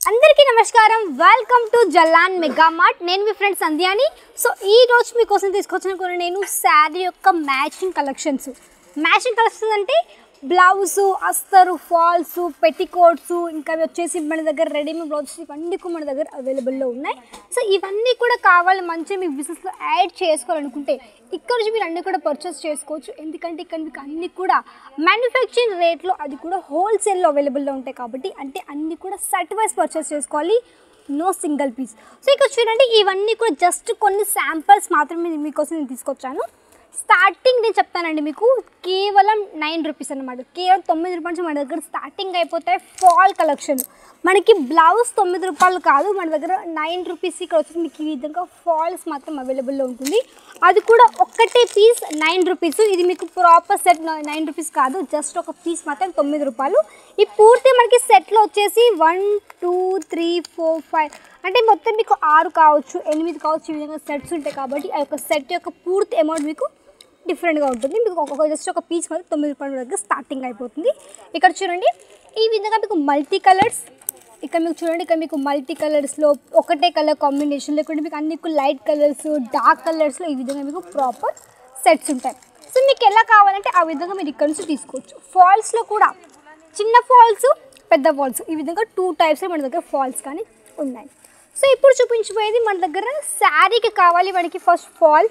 అందరికీ నమస్కారం, welcome to Jalan mega mart. నేను మీ ఫ్రెండ్ సంధ్యాని. సో ఈ రోజు మీకోసం తీసుకొచ్చిన కొన్ని నేను శారీ యొక్క మ్యాచింగ్ కలెక్షన్స్ అంటే బ్లౌజు, అస్తరు, ఫాల్స్, పెట్టికోట్స్, ఇంకా వచ్చేసి మన దగ్గర రెడీమేడ్ బ్లౌజెస్ ఇవన్నీ మన దగ్గర అవైలబుల్లో ఉన్నాయి. సో ఇవన్నీ కూడా కావాలి మంచిగా మీ బిజినెస్లో యాడ్ చేసుకోవాలనుకుంటే ఇక్కడ నుంచి మీరు అన్నీ కూడా పర్చేస్ చేసుకోవచ్చు. ఎందుకంటే ఇక్కడ మీకు అన్నీ కూడా మ్యానుఫ్యాక్చరింగ్ రేట్లో, అది కూడా హోల్సేల్లో అవైలబుల్లో ఉంటాయి కాబట్టి అంటే అన్నీ కూడా సెట్ వైస్ పర్చేస్ చేసుకోవాలి, నో సింగిల్ పీస్. సో ఇక్కడ చూడండి, ఇవన్నీ కూడా జస్ట్ కొన్ని శాంపిల్స్ మాత్రమే మీకోసం నేను తీసుకొచ్చాను. స్టార్టింగ్ నేను చెప్తానండి మీకు, కేవలం 9 రూపీస్ అనమాట. కేవలం 9 రూపాయలు మన దగ్గర స్టార్టింగ్ అయిపోతాయి. ఫాల్ కలెక్షన్ మనకి బ్లౌజ్ 9 రూపాయలు కాదు, మన దగ్గర 9 రూపీస్. ఇక్కడ వచ్చేసి మీకు ఈ విధంగా ఫాల్స్ మాత్రం అవైలబుల్లో ఉంటుంది. అది కూడా ఒక్కటే పీస్ 9 రూపీస్. ఇది మీకు ప్రాపర్ సెట్ 9 రూపీస్ కాదు, జస్ట్ ఒక పీస్ మాత్రం 9 రూపాయలు. ఈ పూర్తి మనకి సెట్లో వచ్చేసి 1 2 3 4 5 అంటే మొత్తం మీకు 6 కావచ్చు, 8 కావచ్చు, ఈ విధంగా సెట్స్ ఉంటాయి. కాబట్టి ఆ యొక్క సెట్ యొక్క పూర్తి అమౌంట్ మీకు డిఫరెంట్గా ఉంటుంది. మీకు జస్ట్ ఒక పీస్ మాత్రం 9 రూపాయల దగ్గర స్టార్టింగ్ అయిపోతుంది. ఇక్కడ చూడండి, ఈ విధంగా మీకు మల్టీ కలర్స్, ఇక్కడ మీకు చూడండి, ఇక్కడ మీకు మల్టీ కలర్స్లో ఒకటే కలర్ కాంబినేషన్ లేకుంటే మీకు అన్ని లైట్ కలర్స్, డార్క్ కలర్స్లో ఈ విధంగా మీకు ప్రాపర్ సెట్స్ ఉంటాయి. సో మీకు ఎలా కావాలంటే ఆ విధంగా మీరు ఇక్కడ నుంచి తీసుకోవచ్చు. ఫాల్స్లో కూడా చిన్న ఫాల్స్, పెద్ద ఫాల్స్, ఈ విధంగా 2 టైప్స్ మన దగ్గర ఫాల్స్ కానీ ఉన్నాయి. సో ఇప్పుడు చూపించబోయేది మన దగ్గర శారీకి కావాలి మనకి ఫస్ట్ ఫాల్,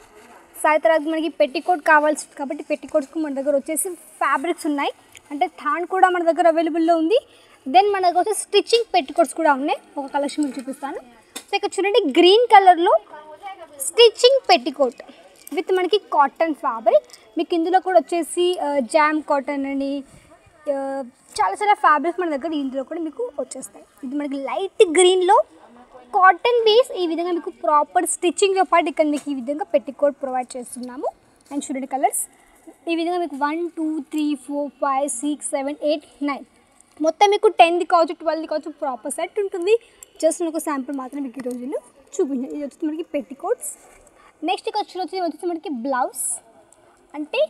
సాయి తర్వాత మనకి పెట్టికోట్ కావాల్సి కాబట్టి పెట్టికోట్స్కి మన దగ్గర వచ్చేసి ఫ్యాబ్రిక్స్ ఉన్నాయి. అంటే థాన్ కూడా మన దగ్గర అవైలబుల్లో ఉంది. దెన్ మన దగ్గర వచ్చేసి స్టిచ్చింగ్ పెట్టికోట్స్ కూడా ఉన్నాయి. ఒక కలెక్షన్ మీకు చూపిస్తాను. సో ఇక్కడ చూడండి, గ్రీన్ కలర్లో స్టిచ్చింగ్ పెట్టికోట్ విత్ మనకి కాటన్ ఫ్యాబ్రిక్. మీకు ఇందులో కూడా వచ్చేసి జామ్ కాటన్ అని చాలా ఫ్యాబ్రిక్స్ మన దగ్గర ఇందులో కూడా మీకు వచ్చేస్తాయి. ఇది మనకి లైట్ గ్రీన్లో కాటన్ బేస్, ఈ విధంగా మీకు ప్రాపర్ స్టిచ్చింగ్తో పాటు ఇక్కడ మీకు ఈ విధంగా పెట్టికోట్ ప్రొవైడ్ చేస్తున్నాము. అండ్ చూడండి కలర్స్, ఈ విధంగా మీకు 1 2 3 4 5 6 7 8 9 మొత్తం మీకు 10 కావచ్చు, 12 కావచ్చు, ప్రాపర్ సెట్ ఉంటుంది. జస్ట్ ఒక శాంపుల్ మాత్రం మీకు ఈ రోజులు చూపించాను. ఇది వచ్చేసి మనకి పెట్టికోట్స్. నెక్స్ట్ ఇక్కడ వచ్చేసి మనకి బ్లౌజ్, అంటే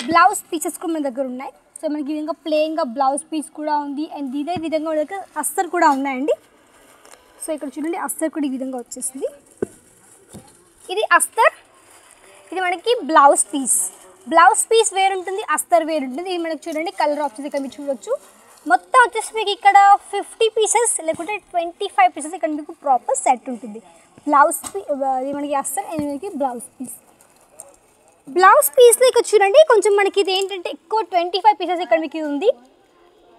బ్లౌజ్ పీసెస్ కూడా మన దగ్గర ఉన్నాయి. సో మనకి ఈ విధంగా ప్లెయిన్గా బ్లౌజ్ పీస్ కూడా ఉంది. అండ్ ఇదే విధంగా మన దగ్గర అస్తర్ కూడా ఉన్నాయండి. సో ఇక్కడ చూడండి, అస్తర్ కూడా ఈ విధంగా వచ్చేసింది. ఇది అస్తర్, ఇది మనకి బ్లౌజ్ పీస్ వేరు ఉంటుంది, అస్తర్ వేరు ఉంటుంది. ఇది మనకి చూడండి కలర్ ఆప్షన్స్ ఇక్కడ మీరు చూడొచ్చు. మొత్తం వచ్చేసి మీకు ఇక్కడ 50 పీసెస్ లేకుంటే 25 పీసెస్ ఇక్కడ మీకు ప్రాపర్ సెట్ ఉంటుంది. బ్లౌజ్ ఇది మనకి అస్తర్, అండ్ మనకి బ్లౌజ్ పీస్లో ఇక్కడ చూడండి కొంచెం మనకి ఇది ఏంటంటే ఎక్కువ 25 పీసెస్ ఇక్కడ మీకు ఉంది.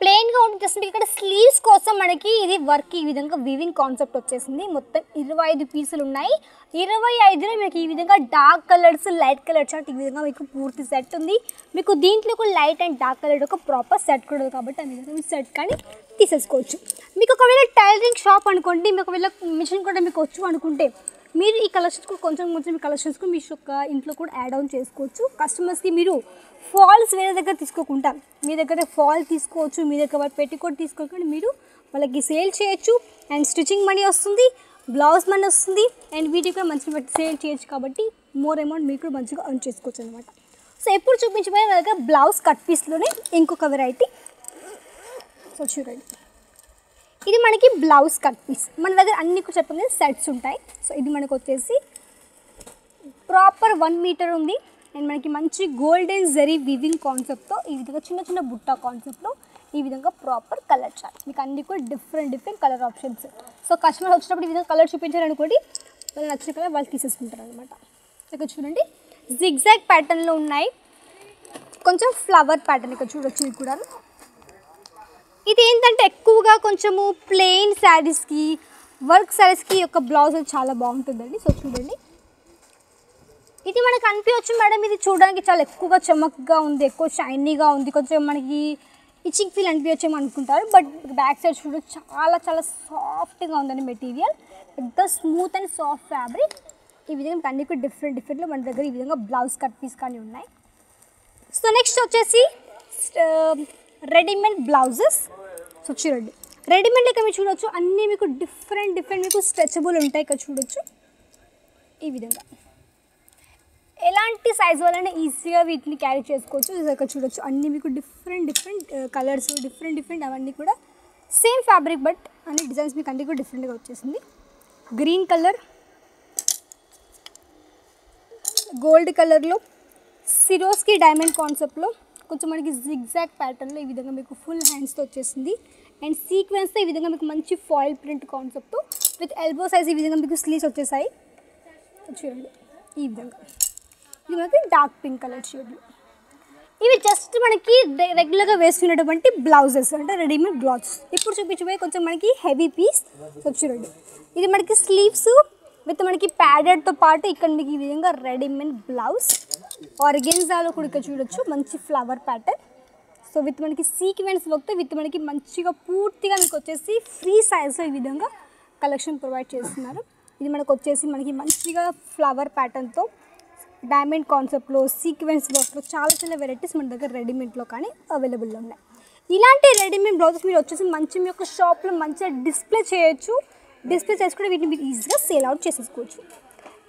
ప్లెయిన్గా ఉంటుంది. జస్ట్ మీకు ఇక్కడ స్లీవ్స్ కోసం మనకి ఇది వర్క్ ఈ విధంగా వివింగ్ కాన్సెప్ట్ వచ్చేసింది. మొత్తం 25 పీసులు ఉన్నాయి. 25లో మీకు ఈ విధంగా డార్క్ కలర్స్, లైట్ కలర్స్ అంటే ఈ విధంగా మీకు పూర్తి సెట్ ఉంది. మీకు దీంట్లో కూడా లైట్ అండ్ డార్క్ కలర్ ఒక ప్రాపర్ సెట్ కూడా ఉంది కాబట్టి ఆ విధంగా మీరు సెట్ కానీ తీసేసుకోవచ్చు. మీకు ఒకవేళ టైలరింగ్ షాప్ అనుకోండి, మీకు ఒకవేళ మిషన్ కూడా మీకు వచ్చు అనుకుంటే మీరు ఈ కలెక్షన్స్ కూడా కొంచెం మీ కలెక్షన్స్ కూడా మీ యొక్క ఇంట్లో కూడా యాడ్ ఆన్ చేసుకోవచ్చు. కస్టమర్స్కి మీరు ఫాల్స్ వేరే దగ్గర తీసుకోకుండా మీ దగ్గర ఫాల్ తీసుకోవచ్చు, మీ దగ్గర పెట్టికోట్ తీసుకోకుండా మీరు వాళ్ళకి సేల్ చేయొచ్చు. అండ్ స్టిచ్చింగ్ మనీ వస్తుంది, బ్లౌజ్ మనీ వస్తుంది, అండ్ వీటికి కూడా మంచిగా సేల్ చేయొచ్చు. కాబట్టి మోర్ అమౌంట్ మీకు కూడా మంచిగా అర్న్ చేసుకోవచ్చు అనమాట. సో ఎప్పుడు చూపించబోయే మన దగ్గర బ్లౌజ్ కట్ పీస్లోనే ఇంకొక వెరైటీ. సో చూడండి, ఇది మనకి బ్లౌజ్ కట్ పీస్. మన దగ్గర అన్ని కూడా చెప్పండి సెట్స్ ఉంటాయి. సో ఇది మనకు వచ్చేసి ప్రాపర్ 1 మీటర్ ఉంది. అండ్ మనకి మంచి గోల్డెన్ జరీ వివింగ్ కాన్సెప్ట్తో ఈ విధంగా చిన్న బుట్ట కాన్సెప్ట్లో ఈ విధంగా ప్రాపర్ కలర్ చార్ట్ మీకు అన్ని కూడా different colour options. So customer వచ్చినప్పుడు ఈ విధంగా కలర్ చూపించారనుకోండి, వాళ్ళు నచ్చిన కలర్ వాళ్ళు తీసేసుకుంటారు అనమాట. ఇక్కడ చూడండి జిగ్జాగ్ ప్యాటర్న్లో ఉన్నాయి, కొంచెం ఫ్లవర్ ప్యాటర్న్ ఇక్కడ చూడొచ్చు. ఇది కూడా ఇది ఏంటంటే ఎక్కువగా కొంచెము ప్లెయిన్ శారీస్కి, వర్క్ శారీస్కి యొక్క బ్లౌజ్ చాలా బాగుంటుందండి. సో చూడండి, ఇది మనకు అనిపించవచ్చు మేడం ఇది చూడడానికి చాలా ఎక్కువగా చమక్గా ఉంది, ఎక్కువ షైనీగా ఉంది, కొంచెం మనకి ఇచ్చింగ్ ఫీల్ అనిపించేమో అనుకుంటారు, బట్ బ్యాక్ సైడ్ చూడొచ్చు చాలా చాలా సాఫ్ట్గా ఉందండి మెటీరియల్, పెద్ద స్మూత్ అండ్ సాఫ్ట్ ఫ్యాబ్రిక్. ఈ విధంగా అన్ని కూడా డిఫరెంట్లో మన దగ్గర ఈ విధంగా బ్లౌజ్ కట్ పీస్ కానీ ఉన్నాయి. సో నెక్స్ట్ వచ్చేసి రెడీమేడ్ బ్లౌజెస్. సో చూడండి రెడీమేడ్ ఇక్కడ మీరు చూడొచ్చు అన్నీ మీకు డిఫరెంట్ మీకు స్ట్రెచబుల్ ఉంటాయి. ఇక్కడ చూడొచ్చు ఈ విధంగా ఎలాంటి సైజ్ వాళ్ళైనా ఈజీగా వీటిని క్యారీ చేసుకోవచ్చు. ఇక్కడ చూడొచ్చు అన్నీ మీకు డిఫరెంట్ కలర్స్ డిఫరెంట్ అవన్నీ కూడా సేమ్ ఫ్యాబ్రిక్ బట్ అన్ని డిజైన్స్ మీకు అన్నీ కూడా డిఫరెంట్గా వచ్చేసింది. గ్రీన్ కలర్, గోల్డ్ కలర్లో, సిరోస్కి డైమండ్ కాన్సెప్ట్లో కొంచెం మనకి జిగ్జాగ్ ప్యాటర్న్లో ఈ విధంగా మీకు ఫుల్ హ్యాండ్స్తో వచ్చేసింది. అండ్ సీక్వెన్స్తో ఈ విధంగా మీకు మంచి foil print concept with elbow size ఈ విధంగా మీకు స్లీవ్స్ వచ్చేసాయి. చూడండి ఈ విధంగా ఇది మనకి డార్క్ పింక్ కలర్ షేడ్లో. ఇవి జస్ట్ మనకి రెగ్యులర్గా వేసుకునేటువంటి బ్లౌజెస్ అంటే రెడీమేడ్ బ్లౌజ్. ఇప్పుడు చూపించబోయే కొంచెం మనకి హెవీ పీస్. సో చూడండి ఇది మనకి స్లీవ్స్ విత్ మనకి ప్యాడెడ్తో పాటు ఇక్కడ మీకు ఈ విధంగా రెడీమేడ్ బ్లౌజ్ ఆర్గెన్జాలో కూడా ఇక్కడ చూడొచ్చు మంచి ఫ్లవర్ ప్యాటర్న్. సో విత్ మనకి సీక్వెన్స్ వర్క్తో విత్ మనకి మంచిగా పూర్తిగా మీకు వచ్చేసి ఫ్రీ సైజ్లో ఈ విధంగా కలెక్షన్ ప్రొవైడ్ చేస్తున్నారు. ఇది మనకు వచ్చేసి మనకి మంచిగా ఫ్లవర్ ప్యాటర్న్తో డైమండ్ కాన్సెప్ట్లో సీక్వెన్స్ వర్క్లో చాలా వెరైటీస్ మన దగ్గర రెడీమేడ్లో కానీ అవైలబుల్లో ఉన్నాయి. ఇలాంటి రెడీమేడ్ బ్లౌజెస్ మీరు వచ్చేసి మంచి మీ యొక్క షాప్లో మంచిగా డిస్ప్లే చేయొచ్చు. డిస్ప్లే చేసుకుంటే వీటిని మీరు ఈజీగా సేల్ అవుట్ చేసేసుకోవచ్చు.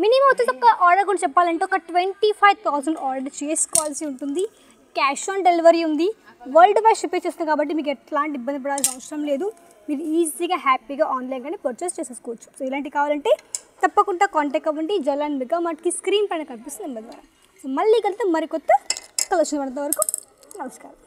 మినిమం వచ్చేసి ఒక ఆర్డర్ కూడా చెప్పాలంటే ఒక 25,000 ఆర్డర్ చేసుకోవాల్సి ఉంటుంది. క్యాష్ ఆన్ డెలివరీ ఉంది. వరల్డ్ వైడ్ షిప్ చేస్తుంది కాబట్టి మీకు ఎట్లాంటి ఇబ్బంది పడాల్సిన అవసరం లేదు. మీరు ఈజీగా హ్యాపీగా ఆన్లైన్ కానీ పర్చేస్ చేసేసుకోవచ్చు. సో ఇలాంటివి కావాలంటే తప్పకుండా కాంటాక్ట్ అవ్వండి జలాన్ మెగా మార్ట్కి స్క్రీన్ పైన కనిపిస్తుంది నెంబర్ ద్వారా. సో మళ్ళీ కలితే మరికొత్త కలెక్షన్ పడేంత వరకు నమస్కారం.